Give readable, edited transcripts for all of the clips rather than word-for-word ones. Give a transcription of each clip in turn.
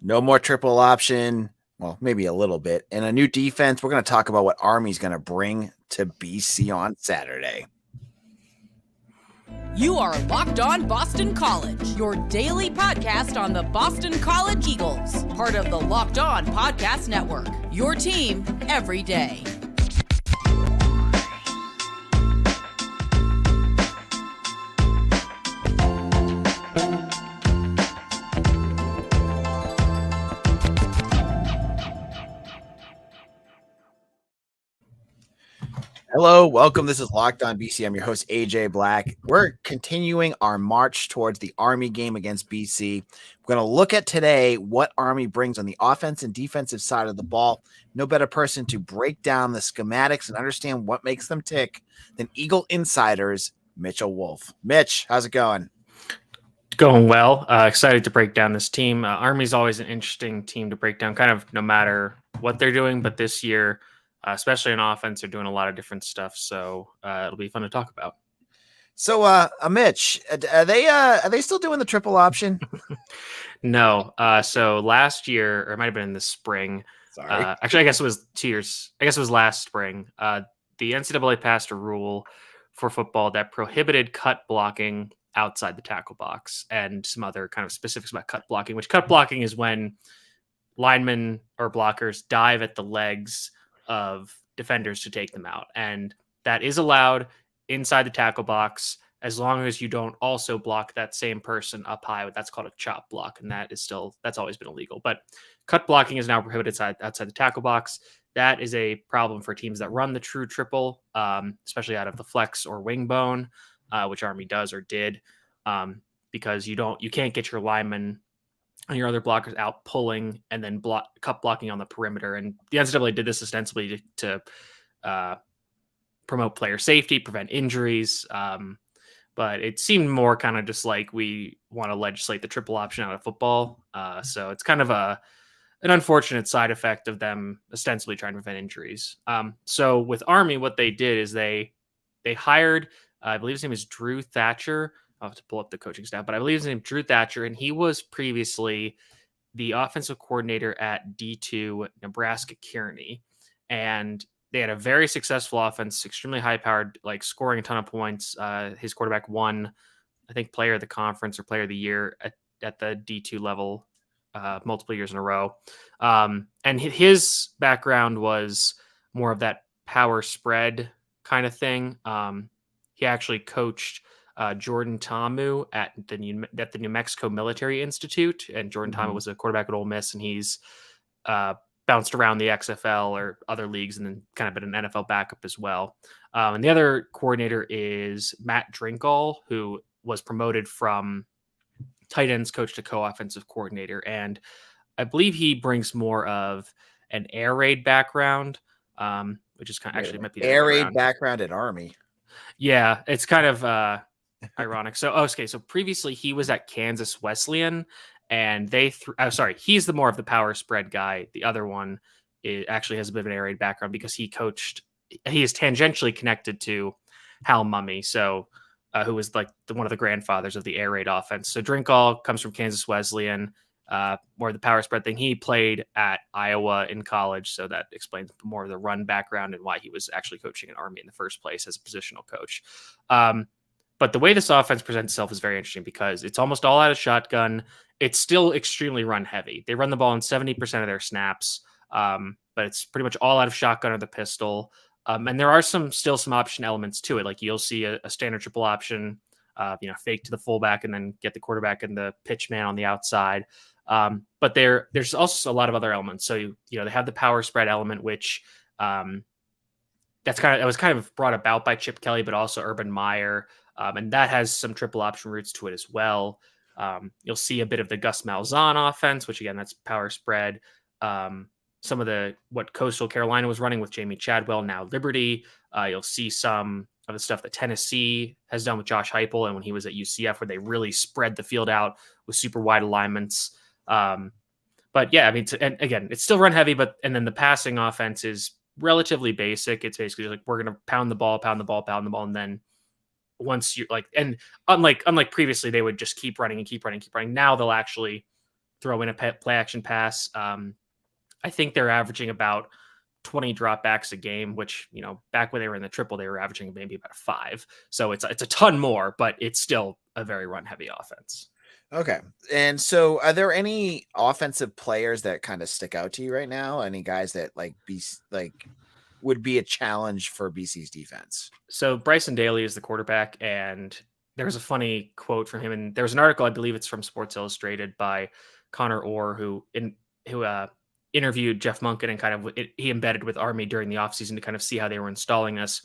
No more triple option. Well, maybe a little bit. And a new defense. We're going to talk about what Army's going to bring to BC on Saturday. You are Locked On Boston College, your daily podcast on the Boston College Eagles, part of the Locked On Podcast Network, your team every day. Hello, welcome. This is Locked On BC. I'm your host, AJ Black. We're continuing our march towards the Army game against BC. We're going to look at today what Army brings on the offense and defensive side of the ball. No better person to break down the schematics and understand what makes them tick than Eagle Insiders, Mitchell Wolf. Mitch, how's it going? Going well. Excited to break down this team. Army's always an interesting team to break down, kind of no matter what they're doing. But this year, especially in offense, they're doing a lot of different stuff. So it'll be fun to talk about. So, Mitch, are they still doing the triple option? No. So last year, or it might have been in the spring. Sorry. Actually, I guess it was 2 years. I guess it was last spring. The NCAA passed a rule for football that prohibited cut blocking outside the tackle box and some other kind of specifics about cut blocking, which cut blocking is when linemen or blockers dive at the legs of defenders to take them out. And that is allowed inside the tackle box as long as you don't also block that same person up high. That's called a chop block. And that's always been illegal. But cut blocking is now prohibited outside the tackle box. That is a problem for teams that run the true triple, especially out of the flex or wing bone, which Army does or did, because you can't get your linemen and your other blockers out pulling and then cut blocking on the perimeter. And the NCAA did this ostensibly to promote player safety, prevent injuries. But it seemed more kind of just like we want to legislate the triple option out of football. So it's kind of an unfortunate side effect of them ostensibly trying to prevent injuries. So with Army, what they did is they hired, I believe his name is Drew Thatcher. I'll have to pull up the coaching staff, but I believe his name is Drew Thatcher, and he was previously the offensive coordinator at D2 Nebraska Kearney. And they had a very successful offense, extremely high-powered, like scoring a ton of points. His quarterback won, I think, player of the conference or player of the year at the D2 level multiple years in a row. And his background was more of that power spread kind of thing. He actually coached Jordan Ta'amu at the New Mexico Military Institute, and Jordan Ta'amu was a quarterback at Ole Miss, and he's bounced around the XFL or other leagues, and then kind of been an NFL backup as well. And the other coordinator is Matt Drinkall, who was promoted from tight ends coach to co-offensive coordinator, and I believe he brings more of an air raid background, which is kind of actually might be air raid background at Army. Yeah, it's kind of ironic. So previously he was at Kansas Wesleyan, and he's the more of the power spread guy. The other one actually has a bit of an air raid background because he is tangentially connected to Hal Mummy, who was like one of the grandfathers of the air raid offense. So Drinkall comes from Kansas Wesleyan, more of the power spread thing. He played at Iowa in college, so that explains more of the run background and why he was actually coaching an Army in the first place as a positional coach. But the way this offense presents itself is very interesting because it's almost all out of shotgun. It's still extremely run heavy. They run the ball in 70% of their snaps, but it's pretty much all out of shotgun or the pistol. And there are still some option elements to it. Like you'll see a standard triple option, fake to the fullback and then get the quarterback and the pitch man on the outside. But there's also a lot of other elements. So, they have the power spread element, which that was kind of brought about by Chip Kelly, but also Urban Meyer. And that has some triple option roots to it as well. You'll see a bit of the Gus Malzahn offense, which again, that's power spread. Some of what Coastal Carolina was running with Jamie Chadwell, now Liberty. You'll see some of the stuff that Tennessee has done with Josh Heupel and when he was at UCF, where they really spread the field out with super wide alignments. But yeah, I mean, and again, it's still run heavy, and then the passing offense is relatively basic. It's basically like, we're going to pound the ball. And then once you're like, and unlike previously, they would just keep running. Now they'll actually throw in a play action pass. I think they're averaging about 20 dropbacks a game, which, you know, back when they were in the triple, they were averaging maybe about 5. So it's a ton more, but it's still a very run heavy offense. Okay. And so are there any offensive players that kind of stick out to you right now? Any guys that would be a challenge for BC's defense? So Bryson Daly is the quarterback, and there's a funny quote from him. And there's an article, I believe it's from Sports Illustrated, by Connor Orr, who interviewed Jeff Monken and he embedded with Army during the offseason to kind of see how they were installing us.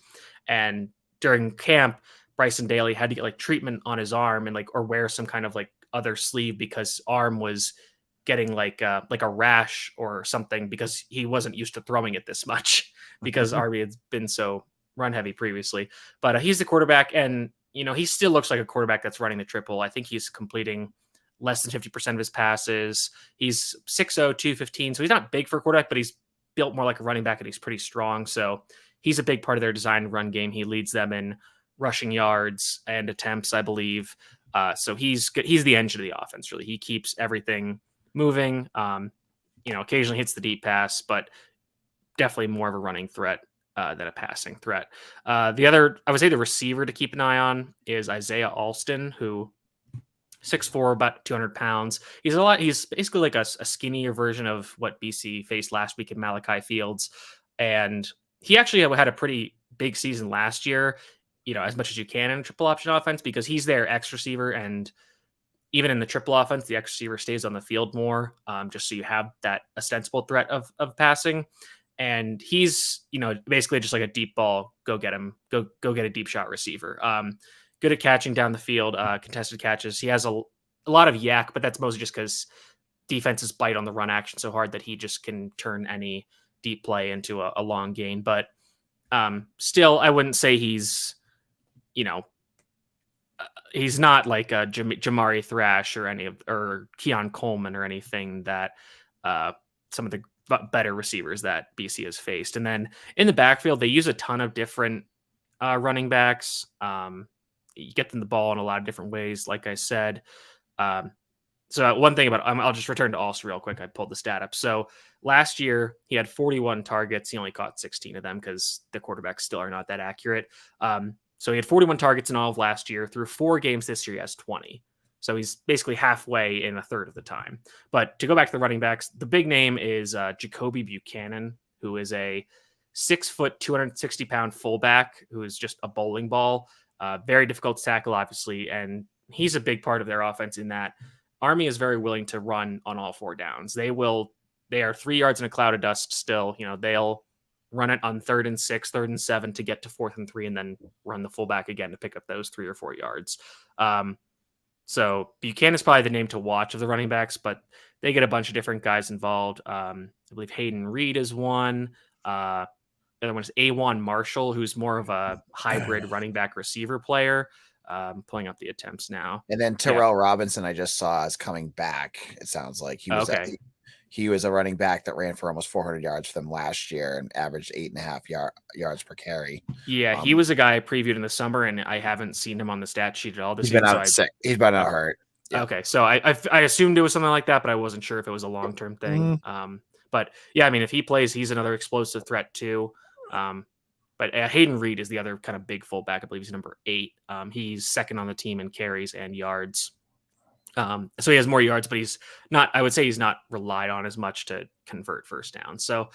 And during camp, Bryson Daly had to get like treatment on his arm and or wear some kind of like other sleeve because arm was getting like a rash or something because he wasn't used to throwing it this much because Army had been so run heavy previously. But he's the quarterback, and you know, he still looks like a quarterback that's running the triple. I think he's completing less than 50% of his passes. He's 6'0", 215. So he's not big for a quarterback, but he's built more like a running back and he's pretty strong. So he's a big part of their design run game. He leads them in rushing yards and attempts, I believe. So he's good. He's the engine of the offense, really. He keeps everything moving. Occasionally hits the deep pass, but definitely more of a running threat than a passing threat. The other, I would say the receiver to keep an eye on is Isaiah Alston, who 6'4", about 200 pounds. He's basically like a skinnier version of what BC faced last week in Malachi Fields. And he actually had a pretty big season last year, you know, as much as you can in a triple option offense, because he's their X receiver. And even in the triple offense, the X receiver stays on the field more, just so you have that ostensible threat of passing. And he's, you know, basically just like a deep ball, go get him, go get a deep shot receiver. Good at catching down the field, contested catches. He has a lot of yak, but that's mostly just because defenses bite on the run action so hard that he just can turn any deep play into a long gain. But still, I wouldn't say he's, you know, he's not like a Jamari Thrash or Keon Coleman or anything that some of the better receivers that BC has faced. And then in the backfield, they use a ton of different running backs. You get them the ball in a lot of different ways, like I said. So one thing about, I'll just return to Alston real quick. I pulled the stat up. So last year he had 41 targets. He only caught 16 of them because the quarterbacks still are not that accurate. So he had 41 targets in all of last year. Through 4 games this year, he has 20. So he's basically halfway in a third of the time. But to go back to the running backs, the big name is Jacoby Buchanan, who is a 6 foot, 260 pound fullback who is just a bowling ball. Very difficult to tackle, obviously, and he's a big part of their offense in that Army is very willing to run on all 4 downs. They are 3 yards in a cloud of dust still. You know, they'll run it on 3rd and 6, 3rd and 7 to get to 4th and 3, and then run the fullback again to pick up those 3 or 4 yards. So Buchanan is probably the name to watch of the running backs, but they get a bunch of different guys involved. I believe Hayden Reed is one. The other one is Awan Marshall, who's more of a hybrid running back receiver player. Pulling up the attempts now. And then Terrell Robinson, I just saw, is coming back. It sounds like he was a running back that ran for almost 400 yards for them last year and averaged 8.5 yards per carry. Yeah, he was a guy I previewed in the summer, and I haven't seen him on the stat sheet at all this year. He's been out hurt. Yeah. Okay, so I assumed it was something like that, but I wasn't sure if it was a long-term thing. But yeah, I mean, if he plays, he's another explosive threat too. But Hayden Reed is the other kind of big fullback. I believe he's number 8. He's second on the team in carries and yards. So he has more yards, but I would say he's not relied on as much to convert first down. So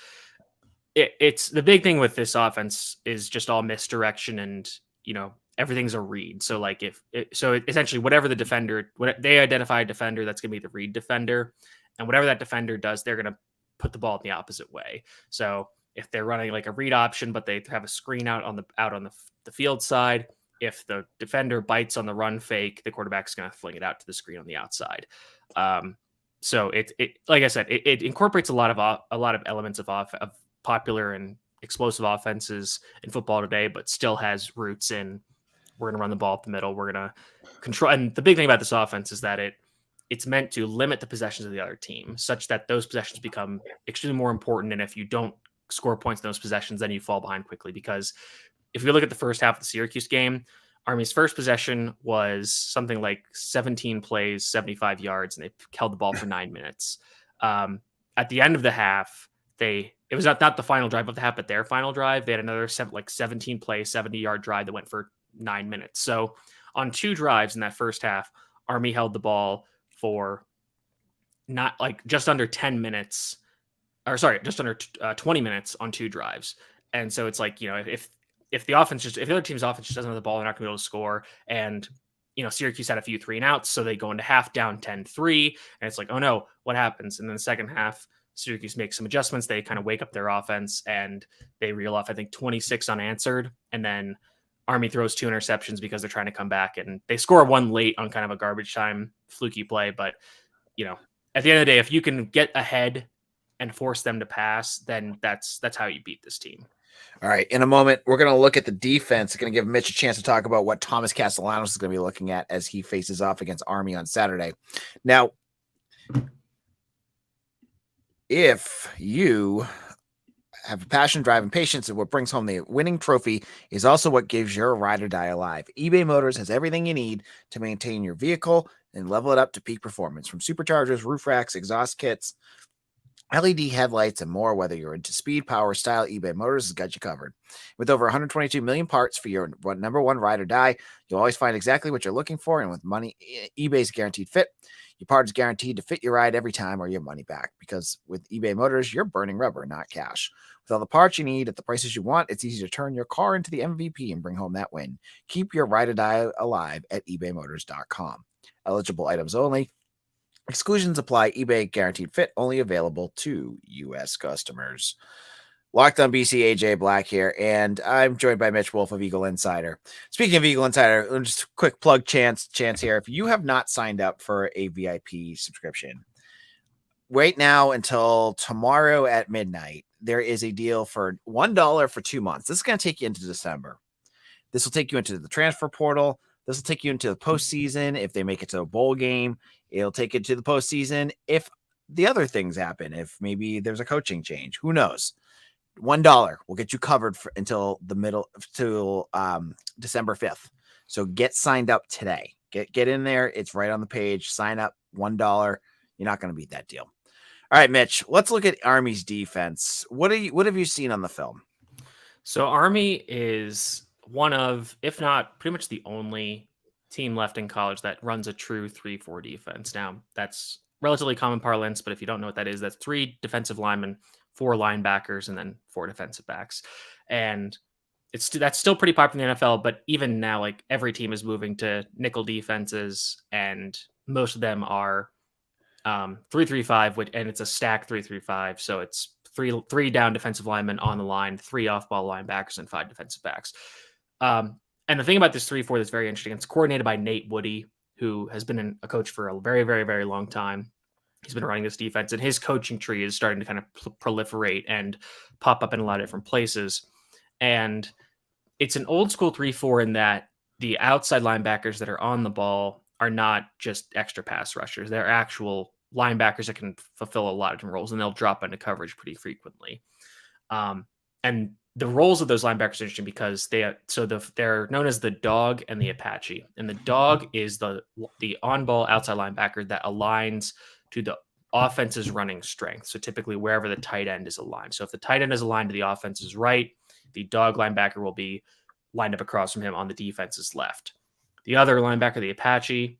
it's the big thing with this offense is just all misdirection and, you know, everything's a read. So like essentially whatever the defender, they identify a defender, that's going to be the read defender. And whatever that defender does, they're going to put the ball in the opposite way. So if they're running like a read option, but they have a screen out on the field side, if the defender bites on the run fake, the quarterback's going to fling it out to the screen on the outside. So it like I said, it incorporates a lot of elements of popular and explosive offenses in football today, but still has roots in we're going to run the ball up the middle. We're going to control. And the big thing about this offense is that it's meant to limit the possessions of the other team such that those possessions become extremely more important. And if you don't score points in those possessions, then you fall behind quickly. Because if we look at the first half of the Syracuse game, Army's first possession was something like 17 plays, 75 yards, and they held the ball for 9 minutes. At the end of the half, it was not the final drive of the half, but their final drive. They had another 17 play, 70-yard drive that went for 9 minutes. So on 2 drives in that first half, Army held the ball for just under 10 minutes, just under 20 minutes on 2 drives. And so it's like, if the other team's offense just doesn't have the ball, they're not going to be able to score. And, Syracuse had a few 3-and-outs, so they go into half down 10-3, and it's like, oh no, what happens? And then the second half, Syracuse makes some adjustments. They kind of wake up their offense, and they reel off, I think, 26 unanswered. And then Army throws 2 interceptions because they're trying to come back, and they score 1 late on kind of a garbage time fluky play. But, at the end of the day, if you can get ahead and force them to pass, then that's how you beat this team. All right. In a moment, we're going to look at the defense. Going to give Mitch a chance to talk about what Thomas Castellanos is going to be looking at as he faces off against Army on Saturday. Now, if you have passion, drive, and patience, and what brings home the winning trophy is also what gives your ride or die alive. eBay Motors has everything you need to maintain your vehicle and level it up to peak performance, from superchargers, roof racks, exhaust kits, LED headlights, and more. Whether you're into speed, power, style, eBay Motors has got you covered. With over 122 million parts for your number one ride or die, you'll always find exactly what you're looking for. And with money, eBay's guaranteed fit. Your part is guaranteed to fit your ride every time or your money back. Because with eBay Motors, you're burning rubber, not cash. With all the parts you need at the prices you want, it's easy to turn your car into the MVP and bring home that win. Keep your ride or die alive at ebaymotors.com. Eligible items only. Exclusions apply. eBay guaranteed fit, only available to U.S. customers. Locked on BC, AJ Black here, and I'm joined by Mitch Wolf of Eagle Insider. Speaking of Eagle Insider, just a quick plug chance here. If you have not signed up for a VIP subscription, wait now until tomorrow at midnight. There is a deal for $1 for 2 months. This is going to take you into December. This will take you into the transfer portal. This will take you into the postseason. If they make it to a bowl game, it'll take it to the postseason. If the other things happen, if maybe there's a coaching change, who knows? $1 will get you covered until December 5th. So get signed up today. Get in there. It's right on the page. Sign up. $1. You're not going to beat that deal. All right, Mitch, let's look at Army's defense. What have you seen on the film? So Army is one of, if not pretty much the only team left in college that runs a true 3-4 defense. Now, that's relatively common parlance, but if you don't know what that is, that's 3 defensive linemen, 4 linebackers, and then 4 defensive backs. And that's still pretty popular in the NFL, but even now, like, every team is moving to nickel defenses, and most of them are 3-3-5, and it's a stack 3-3-5. So it's three down defensive linemen on the line, 3 off-ball linebackers, and 5 defensive backs. And the thing about this 3-4 that's very interesting, it's coordinated by Nate Woody, who has been a coach for a very, very, very long time. He's been running this defense, and his coaching tree is starting to kind of proliferate and pop up in a lot of different places. And it's an old school 3-4 in that the outside linebackers that are on the ball are not just extra pass rushers. They're actual linebackers that can fulfill a lot of different roles, and they'll drop into coverage pretty frequently. And the roles of those linebackers are interesting because they're known as the dog and the Apache. And the dog is the on-ball outside linebacker that aligns to the offense's running strength. So typically wherever the tight end is aligned. So if the tight end is aligned to the offense's right, the dog linebacker will be lined up across from him on the defense's left. The other linebacker, the Apache,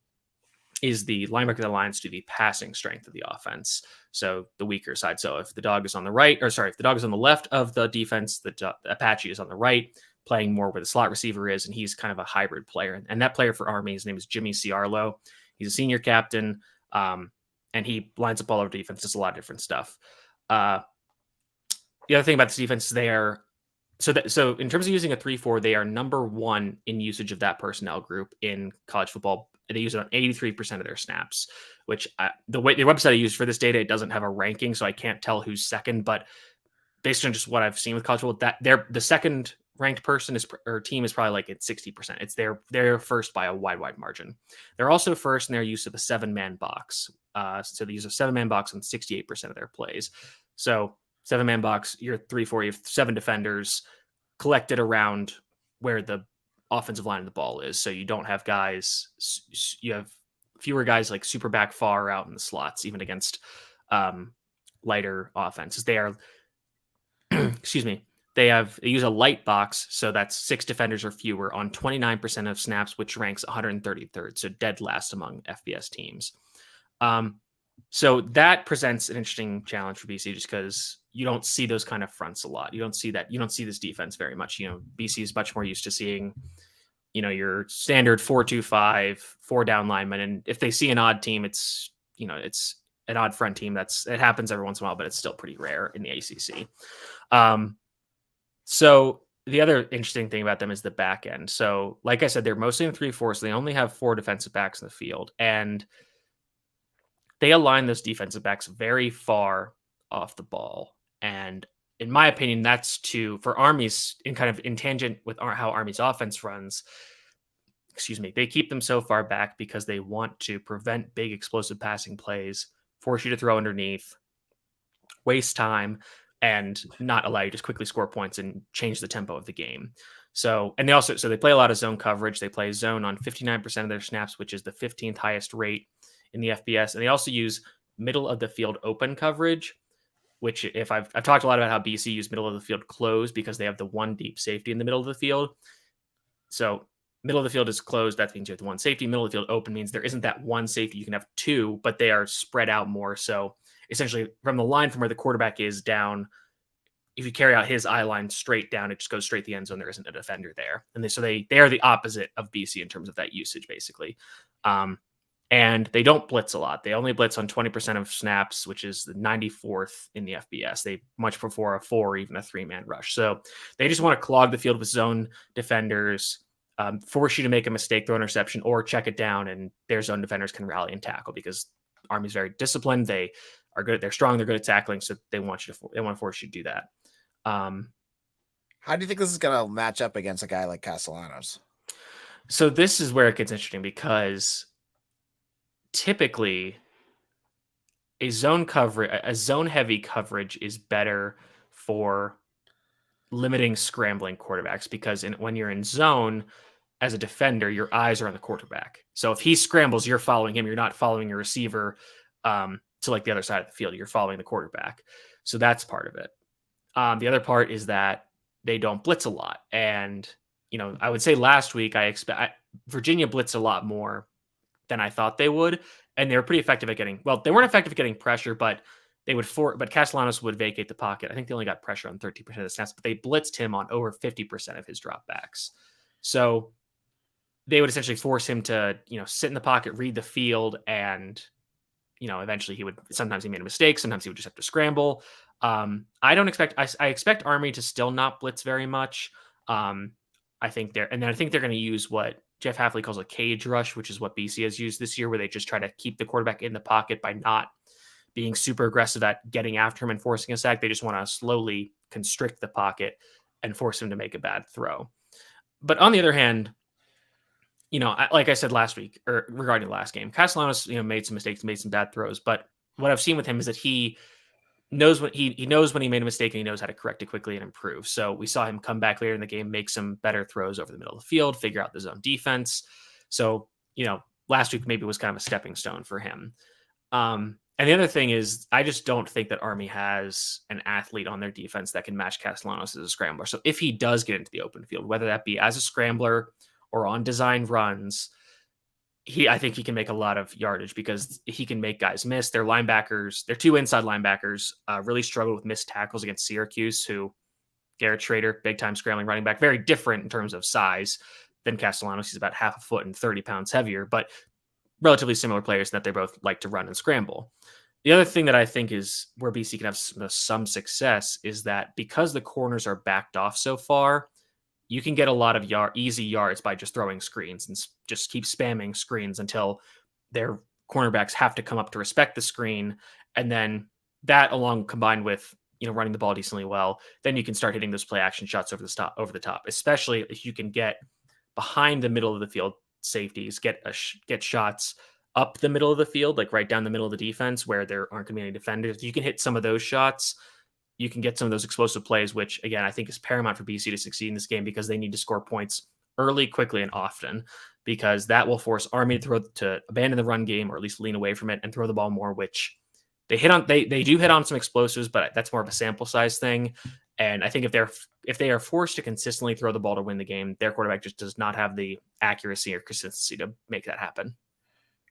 is the linebacker that aligns to the passing strength of the offense. So the weaker side. So if the dog is on the if the dog is on the left of the defense, the Apache is on the right, playing more where the slot receiver is, and he's kind of a hybrid player. And that player for Army, his name is Jimmy Ciarlo. He's a senior captain, and he lines up all over defense, does a lot of different stuff. The other thing about this defense is they are so in terms of using a 3-4, they are number 1 in usage of that personnel group in college football. They use it on 83% of their snaps, which the website I use for this data, it doesn't have a ranking, so I can't tell who's second. But based on just what I've seen with college football, that the second ranked person team is probably like at 60%. It's they're first by a wide margin. They're also first in their use of a 7-man box. So they use a 7-man box on 68% of their plays. So 7-man box, you're 3-4, you have 7 defenders collected around where the offensive line of the ball is. So you don't have guys, you have fewer guys like super back far out in the slots, even against lighter offenses. They are, excuse me, they use a light box. So that's 6 defenders or fewer on 29% of snaps, which ranks 133rd. So dead last among FBS teams. So that presents an interesting challenge for BC just because you don't see those kind of fronts a lot. You don't see that. You don't see this defense very much. BC is much more used to seeing, your standard 4-2-5, 4 down linemen. And if they see an odd team, it's an odd front team. It happens every once in a while, but it's still pretty rare in the ACC. So the other interesting thing about them is the back end. So like I said, they're mostly in 3-4, so they only have 4 defensive backs in the field. And they align those defensive backs very far off the ball. And in my opinion, that's for Army's in tangent with how Army's offense runs. They keep them so far back because they want to prevent big explosive passing plays, force you to throw underneath, waste time, and not allow you to just quickly score points and change the tempo of the game. So they play a lot of zone coverage. They play zone on 59% of their snaps, which is the 15th highest rate in the FBS. And they also use middle of the field open coverage, which I've talked a lot about how BC use middle of the field closed because they have the one deep safety in the middle of the field. So middle of the field is closed. That means you have the one safety. Middle of the field open means there isn't that one safety. You can have 2, but they are spread out more. So essentially from the line from where the quarterback is down, if you carry out his eye line straight down, it just goes straight to the end zone. There isn't a defender there. And they are the opposite of BC in terms of that usage, basically. And they don't blitz a lot. They only blitz on 20% of snaps, which is the 94th in the FBS. They much prefer a 4 or even a 3-man rush. So they just want to clog the field with zone defenders, force you to make a mistake, throw interception, or check it down, and their zone defenders can rally and tackle because Army's very disciplined. They are good. They're strong. They're good at tackling. So they want to force you to do that. How do you think this is going to match up against a guy like Castellanos? So this is where it gets interesting because typically a zone heavy coverage is better for limiting scrambling quarterbacks because when you're in zone as a defender, your eyes are on the quarterback. So if he scrambles, you're following him. You're not following your receiver to like the other side of the field. You're following the quarterback. So that's part of it. The other part is that they don't blitz a lot. And, I would say last week, Virginia blitzed a lot more than I thought they would. And they were pretty effective at they weren't effective at getting pressure, but but Castellanos would vacate the pocket. I think they only got pressure on 30% of the snaps, but they blitzed him on over 50% of his dropbacks. So they would essentially force him to, sit in the pocket, read the field, and, eventually sometimes he made a mistake. Sometimes he would just have to scramble. I expect Army to still not blitz very much. I think they're going to use what Jeff Hafley calls a cage rush, which is what BC has used this year, where they just try to keep the quarterback in the pocket by not being super aggressive at getting after him and forcing a sack. They just want to slowly constrict the pocket and force him to make a bad throw. But on the other hand, like I said last week or regarding the last game, Castellanos, made some mistakes, made some bad throws. But what I've seen with him is that he knows when he knows when he made a mistake and he knows how to correct it quickly and improve. So we saw him come back later in the game, make some better throws over the middle of the field, figure out the zone defense. So, last week maybe was kind of a stepping stone for him. And the other thing is, I just don't think that Army has an athlete on their defense that can match Castellanos as a scrambler. So if he does get into the open field, whether that be as a scrambler or on designed runs, I think he can make a lot of yardage because he can make guys miss. Their linebackers, their 2 inside linebackers, really struggled with missed tackles against Syracuse, who Garrett Schrader, big time scrambling running back, very different in terms of size than Castellanos. He's about half a foot and 30 pounds heavier, but relatively similar players that they both like to run and scramble. The other thing that I think is where BC can have some success is that because the corners are backed off so far, you can get a lot of easy yards by just throwing screens and just keep spamming screens until their cornerbacks have to come up to respect the screen. And then that combined with, running the ball decently well, then you can start hitting those play action shots over the top, especially if you can get behind the middle of the field safeties, get shots up the middle of the field, like right down the middle of the defense where there aren't going to be any defenders. You can hit some of those shots. You can get some of those explosive plays, which again, I think is paramount for BC to succeed in this game because they need to score points early, quickly, and often, because that will force Army to abandon the run game or at least lean away from it and throw the ball more, which they do hit on some explosives, but that's more of a sample size thing. And I think if they are forced to consistently throw the ball to win the game, their quarterback just does not have the accuracy or consistency to make that happen.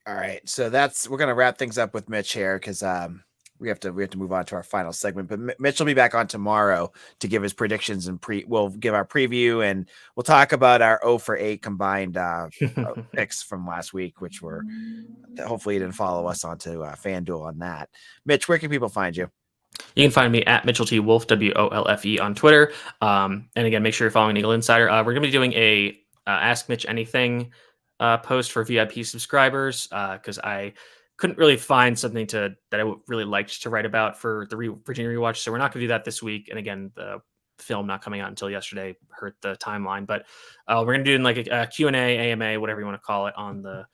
All right, so we're gonna wrap things up with Mitch here because we have to move on to our final segment. But Mitch will be back on tomorrow to give his predictions and we'll give our preview and we'll talk about our 0 for 8 combined picks from last week, which were hopefully you didn't follow us onto FanDuel on that. Mitch, where can people find you? You can find me at Mitchell T. Wolfe, WOLFE on Twitter. And again, make sure you're following Eagle Insider. We're going to be doing a Ask Mitch Anything post for VIP subscribers because I couldn't really find something that I really liked to write about for the Virginia rewatch. So we're not going to do that this week. And again, the film not coming out until yesterday hurt the timeline. But we're going to do like a Q&A, AMA, whatever you want to call it, on the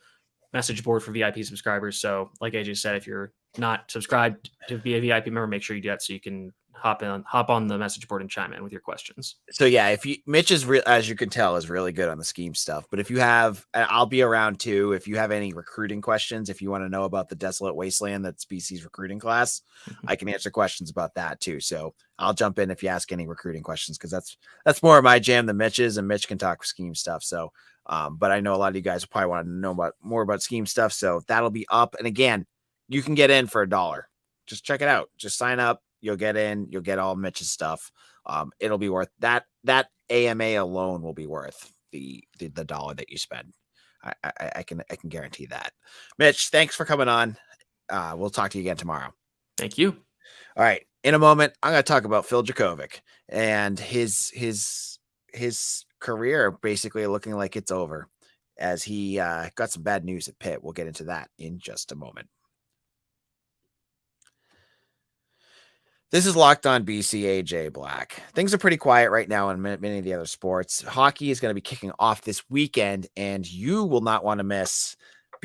message board for VIP subscribers. So like AJ said, if you're not subscribed to be a VIP member, make sure you do that so you can hop on the message board and chime in with your questions. So yeah, Mitch is as you can tell is really good on the scheme stuff, but if you have, I'll be around too. If you have any recruiting questions, if you want to know about the desolate wasteland that's BC's recruiting class, I can answer questions about that too. So I'll jump in if you ask any recruiting questions, because that's more of my jam than Mitch's, and Mitch can talk scheme stuff. So but I know a lot of you guys probably want to know more about scheme stuff. So that'll be up. And again, you can get in for $1. Just check it out. Just sign up. You'll get in. You'll get all Mitch's stuff. It'll be worth that. That AMA alone will be worth the $1 that you spend. I can guarantee that. Mitch, thanks for coming on. We'll talk to you again tomorrow. Thank you. All right. In a moment, I'm going to talk about Phil Jurkovec and his career basically looking like it's over as he got some bad news at Pitt. We'll get into that in just a moment. This is Locked On BC, AJ Black. Things are pretty quiet right now in many of the other sports. Hockey is going to be kicking off this weekend, and you will not want to miss.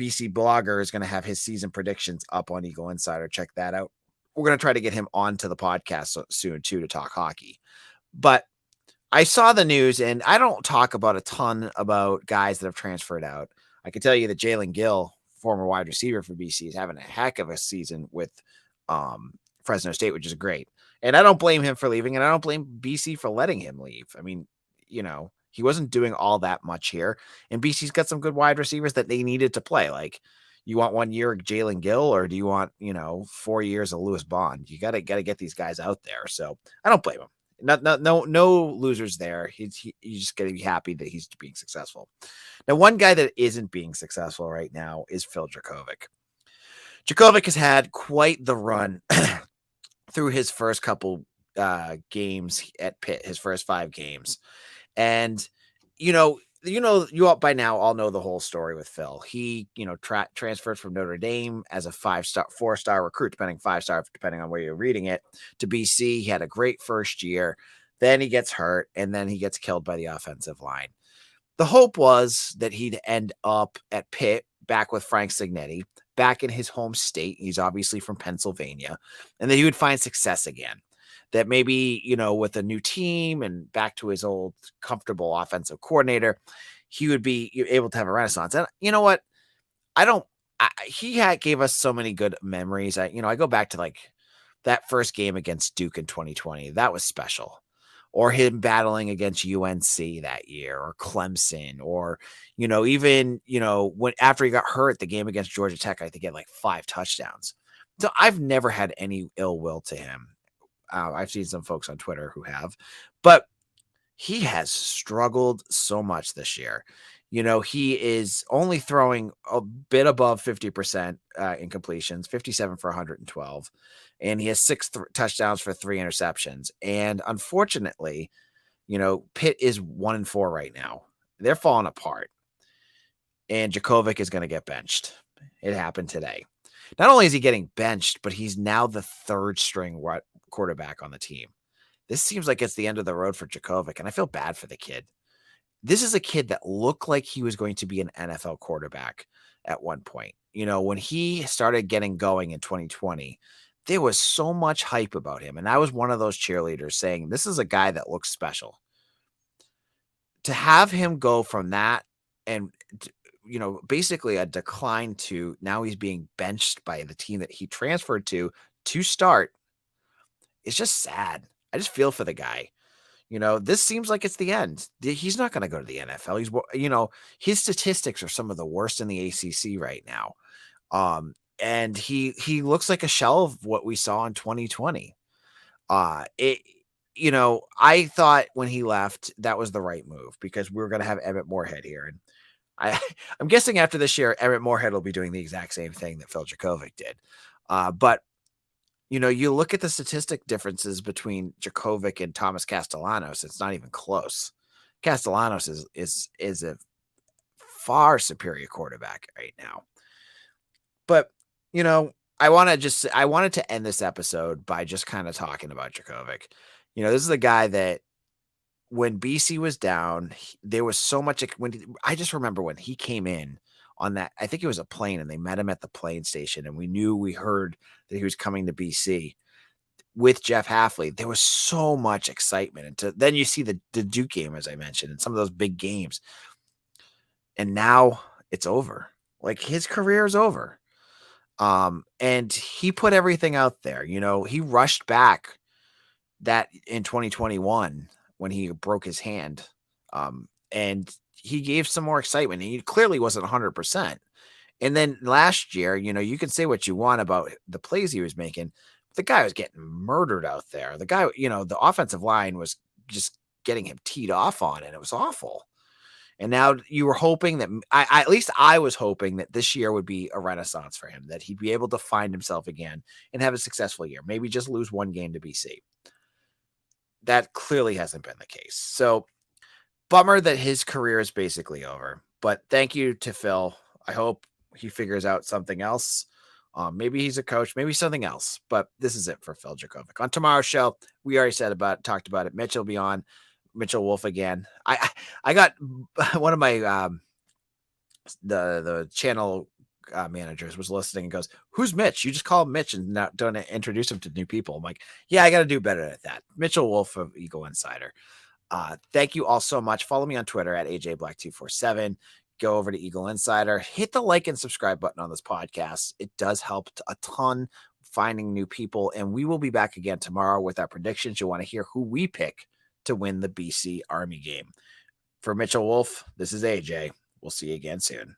BC Blogger is going to have his season predictions up on Eagle Insider. Check that out. We're going to try to get him onto the podcast soon, too, to talk hockey. But I saw the news, and I don't talk about a ton about guys that have transferred out. I can tell you that Jalen Gill, former wide receiver for BC, is having a heck of a season with Fresno State, which is great. And I don't blame him for leaving, and I don't blame BC for letting him leave. I mean, he wasn't doing all that much here, and BC's got some good wide receivers that they needed to play. Like, you want 1 year of Jalen Gill, or do you want, 4 years of Lewis Bond? You gotta get these guys out there. So I don't blame him. No losers there. He's just going to be happy that he's being successful. Now, one guy that isn't being successful right now is Phil Jurkovec. Jurkovec has had quite the run through his first couple games at Pitt, his first 5 games. And, you all by now all know the whole story with Phil. He, transferred from Notre Dame as a 4-star recruit, depending on where you're reading it, to BC. He had a great first year. Then he gets hurt, and then he gets killed by the offensive line. The hope was that he'd end up at Pitt, back with Frank Signetti, back in his home state. He's obviously from Pennsylvania, and that he would find success again. That maybe, with a new team and back to his old comfortable offensive coordinator, he would be able to have a renaissance. And you know what? He gave us so many good memories. I go back to like that first game against Duke in 2020. That was special. Or him battling against UNC that year, or Clemson, or, even, when after he got hurt, the game against Georgia Tech, I think he had like 5 touchdowns. So I've never had any ill will to him. I've seen some folks on Twitter who have, but he has struggled so much this year. He is only throwing a bit above 50% in completions, 57 for 112, and he has 6 touchdowns for 3 interceptions. And unfortunately, Pitt is 1-4 right now. They're falling apart, and Jurkovec is going to get benched. It happened today. Not only is he getting benched, but he's now the 3rd string quarterback on the team. This seems like it's the end of the road for Jurkovec, and I feel bad for the kid. This is a kid that looked like he was going to be an NFL quarterback at one point. When he started getting going in 2020, there was so much hype about him. And I was one of those cheerleaders saying, this is a guy that looks special. to have him go from that and basically a decline to now he's being benched by the team that he transferred to start. It's just sad. I just feel for the guy. This seems like it's the end. He's not going to go to the NFL. His statistics are some of the worst in the ACC right now. And he looks like a shell of what we saw in 2020. I thought when he left, that was the right move because we were going to have Emmett Morehead here. And I'm guessing after this year, Emmett Morehead will be doing the exact same thing that Phil Jurkovec did. But you look at the statistic differences between Jurkovec and Thomas Castellanos, it's not even close. Castellanos is a far superior quarterback right now. But, I wanted to end this episode by just kind of talking about Jurkovec. This is a guy that when BC was down, there was so much. I just remember when he came in on that, I think it was a plane, and they met him at the plane station, and we heard that he was coming to BC with Jeff Hafley. There was so much excitement. And then you see the Duke game, as I mentioned, and some of those big games. And now it's over. Like, his career is over. And he put everything out there. He rushed back that in 2021 when he broke his hand. And he gave some more excitement. He clearly wasn't 100%. And then last year, you can say what you want about the plays he was making. The guy was getting murdered out there. The guy, the offensive line was just getting him teed off on, and it was awful. And now you were hoping that at least I was hoping that this year would be a renaissance for him, that he'd be able to find himself again and have a successful year. Maybe just lose one game to BC. That clearly hasn't been the case. So bummer that his career is basically over, but thank you to Phil. I hope he figures out something else. Maybe he's a coach, maybe something else, but this is it for Phil Jurkovec. On tomorrow's show, we already talked about it. Mitch will be on. Mitchell Wolf again. I got one of my the channel managers was listening and goes, "Who's Mitch? You just call him Mitch and not don't introduce him to new people." I'm like, yeah, I got to do better at that. Mitchell Wolf of Eagle Insider. Thank you all so much. Follow me on Twitter at AJBlack247. Go over to Eagle Insider. Hit the like and subscribe button on this podcast. It does help a ton finding new people. And we will be back again tomorrow with our predictions. You'll want to hear who we pick to win the BC Army game. For Mitchell Wolf, this is AJ. We'll see you again soon.